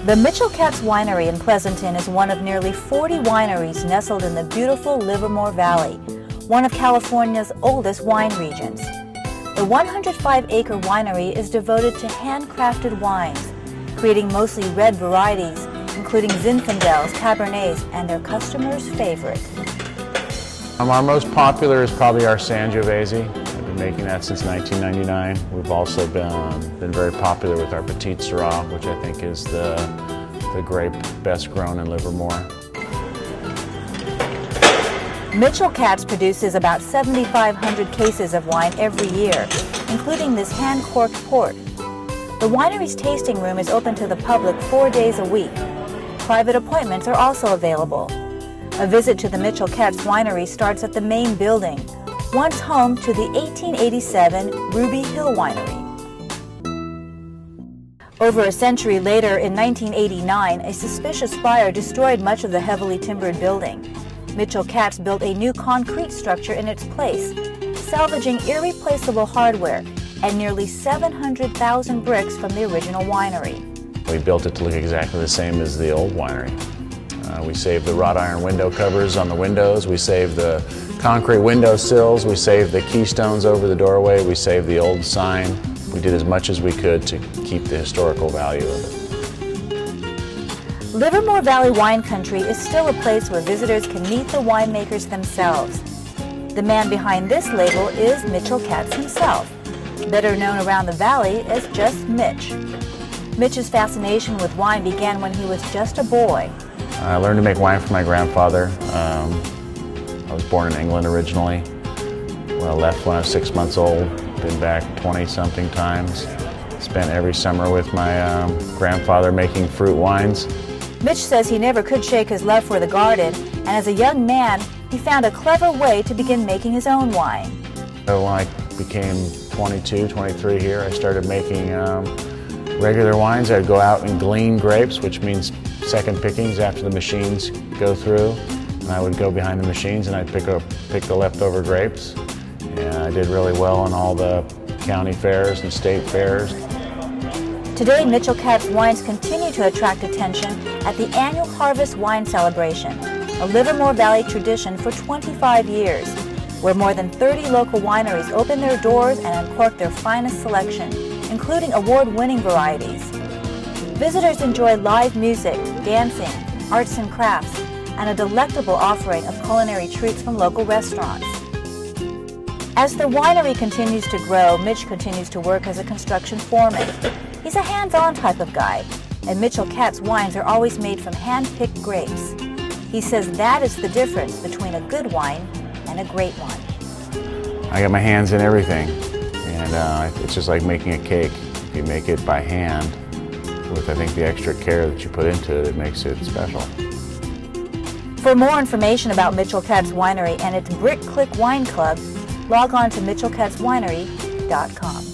The Katz Winery in Pleasanton is one of nearly 40 wineries nestled in the beautiful Livermore Valley, one of California's oldest wine regions. The 105-acre winery is devoted to handcrafted wines, creating mostly red varieties, including Zinfandels, Cabernets, and their customers' favorite. Our most popular is probably our Sangiovese. We've been making that since 1999. We've also been very popular with our Petit Syrah, which I think is the grape best grown in Livermore. Katz produces about 7,500 cases of wine every year, including this hand-corked port. The winery's tasting room is open to the public 4 days a week. Private appointments are also available. A visit to the Katz Winery starts at the main building, once home to the 1887 Ruby Hill Winery. Over a century later, in 1989, a suspicious fire destroyed much of the heavily timbered building. Katz built a new concrete structure in its place, salvaging irreplaceable hardware and nearly 700,000 bricks from the original winery. We built it to look exactly the same as the old winery. We saved the wrought iron window covers on the windows, we saved the concrete window sills, we saved the keystones over the doorway, we saved the old sign. We did as much as we could to keep the historical value of it. Livermore Valley wine country is still a place where visitors can meet the winemakers themselves. The man behind this label is Katz himself, better known around the valley as just Mitch. Mitch's fascination with wine began when he was just a boy. I learned to make wine from my grandfather. I was born in England originally. I left when I was 6 months old, been back 20-something times. Spent every summer with my grandfather making fruit wines. Mitch says he never could shake his love for the garden, and as a young man, he found a clever way to begin making his own wine. So when I became 22, 23 here, I started making regular wines. I'd go out and glean grapes, which means second pickings after the machines go through. And I would go behind the machines and I'd pick the leftover grapes. And I did really well in all the county fairs and state fairs. Today, Katz wines continue to attract attention at the annual Harvest Wine Celebration, a Livermore Valley tradition for 25 years, where more than 30 local wineries open their doors and uncork their finest selection, including award-winning varieties. Visitors enjoy live music, dancing, arts and crafts, and a delectable offering of culinary treats from local restaurants. As the winery continues to grow, Mitch continues to work as a construction foreman. He's a hands-on type of guy, and Katz wines are always made from hand-picked grapes. He says that is the difference between a good wine and a great one. I got my hands in everything, and it's just like making a cake. If you make it by hand, with I think the extra care that you put into it, it makes it special. For more information about Katz Winery and its Brick Click Wine Club, log on to mitchellkatzwinery.com.